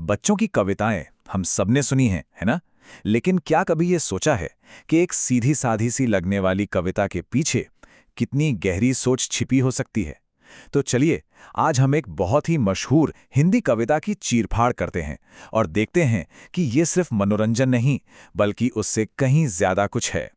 बच्चों की कविताएं हम सबने सुनी हैं, है ना? लेकिन क्या कभी ये सोचा है कि एक सीधी साधी सी लगने वाली कविता के पीछे कितनी गहरी सोच छिपी हो सकती है? तो चलिए, आज हम एक बहुत ही मशहूर हिंदी कविता की चीरफाड़ करते हैं और देखते हैं कि ये सिर्फ मनोरंजन नहीं, बल्कि उससे कहीं ज्यादा कुछ है।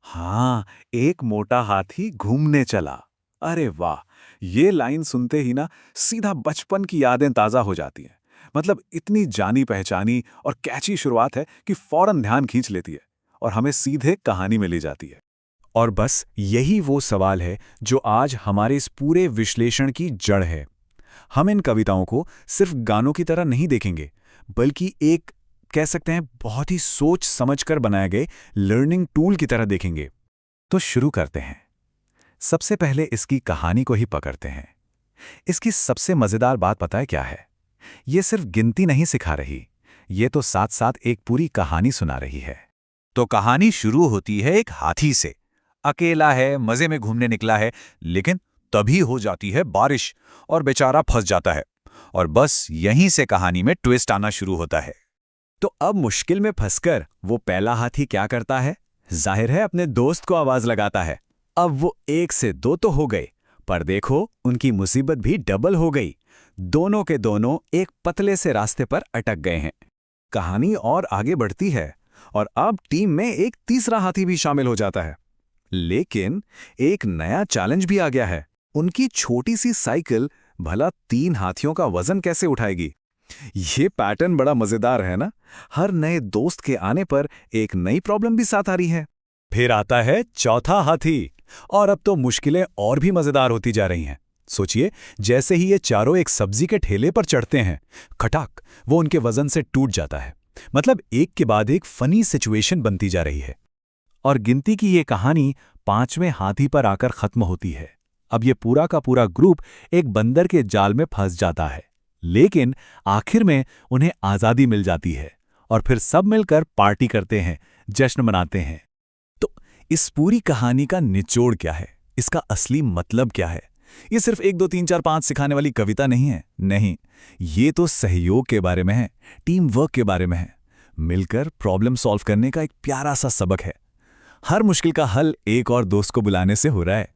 हाँ, एक मोटा हाथी घूमने चला। अरे वाह! ये लाइन सुनते ही ना सीधा बचपन की यादें ताज़ा हो जाती हैं। मतलब इतनी जानी-पहचानी और कैची शुरुआत है कि फौरन ध्यान खींच लेती है और हमें सीधे कहानी में ले जाती है। और बस यही वो सवाल है जो आज हमारे इस पूरे विश्लेषण की जड़ है। हम इन कविताओं को सिर्फ गानों की तरह नहीं देखेंगे, बल्कि एक कह सकते हैं बहुत ही सोच समझकर बनाए गए लर्निंग टूल की तरह देखेंगे। तो शुरू करते हैं। सबसे पहले इसकी कहानी को ही पकड़ते हैं। इसकी सबसे मजेदार बात पता है क्या है? ये सिर्फ गिनती नहीं सिखा रही, ये तो साथ साथ एक पूरी कहानी सुना रही है। तो कहानी शुरू होती है एक हाथी से। अकेला है, मजे में घूमने निकला है, लेकिन तभी हो जाती है बारिश और बेचारा फंस जाता है। और बस यहीं से कहानी में ट्विस्ट आना शुरू होता है। तो अब मुश्किल में फंसकर वो पहला हाथी क्या करता है? जाहिर है अपने दोस्त को आवाज लगाता है। अब वो एक से दो तो हो गए, पर देखो उनकी मुसीबत भी डबल हो गई। दोनों के दोनों एक पतले से रास्ते पर अटक गए हैं। कहानी और आगे बढ़ती है और अब टीम में एक तीसरा हाथी भी शामिल हो जाता है। लेकिन एक नया चैलेंज भी आ गया है। उनकी छोटी सी साइकिल भला 3 हाथियों का वजन कैसे उठाएगी? ये पैटर्न बड़ा मजेदार है ना? हर नए दोस्त के आने पर एक नई प्रॉब्लम भी साथ आ रही है। फिर आता है चौथा हाथी और अब तो मुश्किलें और भी मजेदार होती जा रही हैं। सोचिए, जैसे ही ये चारों एक सब्जी के ठेले पर चढ़ते हैं, खटाक वो उनके वजन से टूट जाता है। मतलब एक के बाद एक फनी सिचुएशन बनती जा रही है। और गिनती की ये कहानी 5वें हाथी पर आकर खत्म होती है। अब ये पूरा का पूरा ग्रुप एक बंदर के जाल में फंस जाता है, लेकिन आखिर में उन्हें आजादी मिल जाती है और फिर सब मिलकर पार्टी करते हैं, जश्न मनाते हैं। तो इस पूरी कहानी का निचोड़ क्या है? इसका असली मतलब क्या है? ये सिर्फ 1 2 3 4 5 सिखाने वाली कविता नहीं है। नहीं, ये तो सहयोग के बारे में है, टीम वर्क के बारे में है। मिलकर प्रॉब्लम सॉल्व करने का एक प्यारा सा सबक है। हर मुश्किल का हल एक और दोस्त को बुलाने से हो रहा है।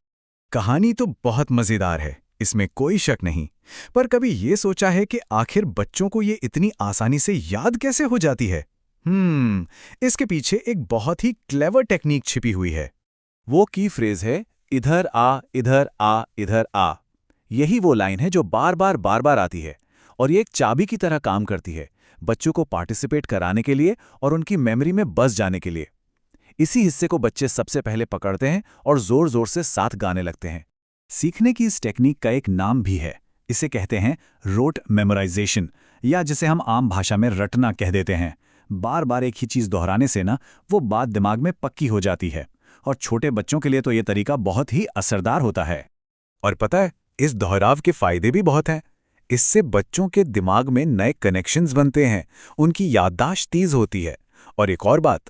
कहानी तो बहुत मजेदार है, इसमें कोई शक नहीं। पर कभी ये सोचा है कि आखिर बच्चों को ये इतनी आसानी से याद कैसे हो जाती है? इसके पीछे एक बहुत ही क्लेवर टेक्निक छिपी हुई है। वो की फ्रेज है, इधर आ इधर आ इधर आ। यही वो लाइन है जो बार बार आती है और ये एक चाबी की तरह काम करती है, बच्चों को पार्टिसिपेट कराने के लिए और उनकी मेमोरी में बस जाने के लिए। इसी हिस्से को बच्चे सबसे पहले पकड़ते हैं और जोर जोर से साथ गाने लगते हैं। सीखने की इस टेक्निक का एक नाम भी है। इसे कहते हैं रोट मेमोराइजेशन, या जिसे हम आम भाषा में रटना कह देते हैं। बार बार एक ही चीज दोहराने से ना वो बात दिमाग में पक्की हो जाती है और छोटे बच्चों के लिए तो ये तरीका बहुत ही असरदार होता है। और पता है, इस दोहराव के फायदे भी बहुत हैं। इससे बच्चों के दिमाग में नए कनेक्शंस बनते हैं, उनकी याददाश्त तेज होती है। और एक और बात,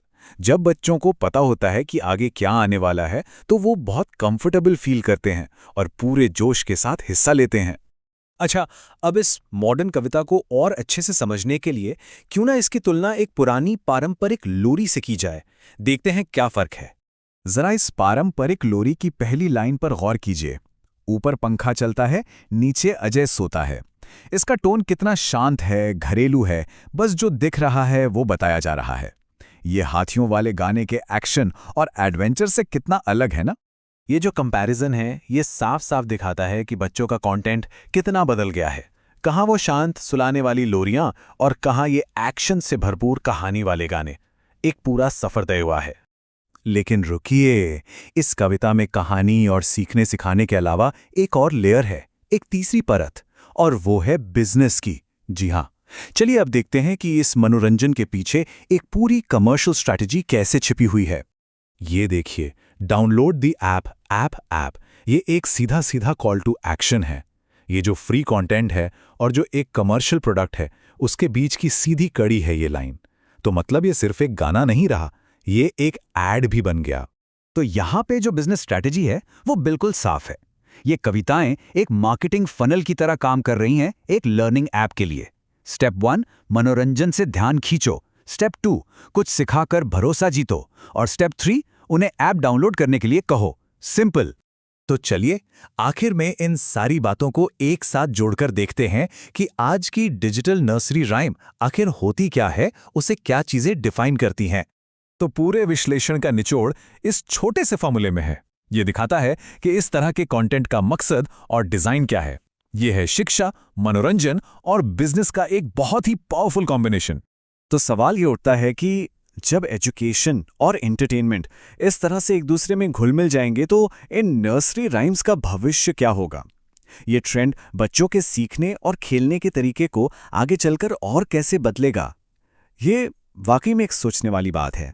जब बच्चों को पता होता है कि आगे क्या आने वाला है, तो वो बहुत कंफर्टेबल फील करते हैं और पूरे जोश के साथ हिस्सा लेते हैं। अच्छा, अब इस मॉडर्न कविता को और अच्छे से समझने के लिए क्यों ना इसकी तुलना एक पुरानी पारंपरिक लोरी से की जाए। देखते हैं क्या फर्क है। जरा इस पारंपरिक लोरी की पहली लाइन पर गौर कीजिए। ऊपर पंखा चलता है, नीचे अजय सोता है। इसका टोन कितना शांत है, घरेलू है, बस जो दिख रहा है वो बताया जा रहा है। ये हाथियों वाले गाने के एक्शन और एडवेंचर से कितना अलग है ना? ये जो कंपैरिजन है, ये साफ साफ दिखाता है कि बच्चों का कंटेंट कितना बदल गया है। कहाँ वो शांत सुलाने वाली लोरियां और कहाँ ये एक्शन से भरपूर कहानी वाले गाने। एक पूरा सफर तय हुआ है। लेकिन रुकिए, इस कविता में कहानी और सीखने सिखाने के अलावा एक और लेयर है, एक तीसरी परत, और वो है बिजनेस की। जी हाँ, चलिए अब देखते हैं कि इस मनोरंजन के पीछे एक पूरी कमर्शियल स्ट्रैटेजी कैसे छिपी हुई है। ये देखिए, डाउनलोड द ऐप ऐप। ये एक सीधा सीधा कॉल टू एक्शन है। ये जो फ्री कंटेंट है और जो एक कमर्शियल प्रोडक्ट है, उसके बीच की सीधी कड़ी है ये लाइन। तो मतलब ये सिर्फ एक गाना नहीं रहा, ये एक ऐड भी बन गया। तो यहाँ पे जो बिजनेस स्ट्रैटेजी है वो बिल्कुल साफ है। ये कविताएं एक मार्केटिंग फनल की तरह काम कर रही हैं एक लर्निंग ऐप के लिए। स्टेप 1 मनोरंजन से ध्यान खींचो, स्टेप 2 कुछ सिखाकर भरोसा जीतो और स्टेप 3 उन्हें ऐप डाउनलोड करने के लिए कहो। सिंपल। तो चलिए आखिर में इन सारी बातों को एक साथ जोड़कर देखते हैं कि आज की डिजिटल नर्सरी राइम आखिर होती क्या है, उसे क्या चीजें डिफाइन करती हैं। तो पूरे विश्लेषण का निचोड़ इस छोटे से फॉर्मूले में है। ये दिखाता है कि इस तरह के कंटेंट का मकसद और डिजाइन क्या है। ये है शिक्षा, मनोरंजन और बिजनेस का एक बहुत ही पावरफुल कॉम्बिनेशन। तो सवाल ये उठता है कि जब एजुकेशन और एंटरटेनमेंट इस तरह से एक दूसरे में घुल मिल जाएंगे तो इन नर्सरी राइम्स का भविष्य क्या होगा? ये ट्रेंड बच्चों के सीखने और खेलने के तरीके को आगे चलकर और कैसे बदलेगा? ये वाकई में एक सोचने वाली बात है।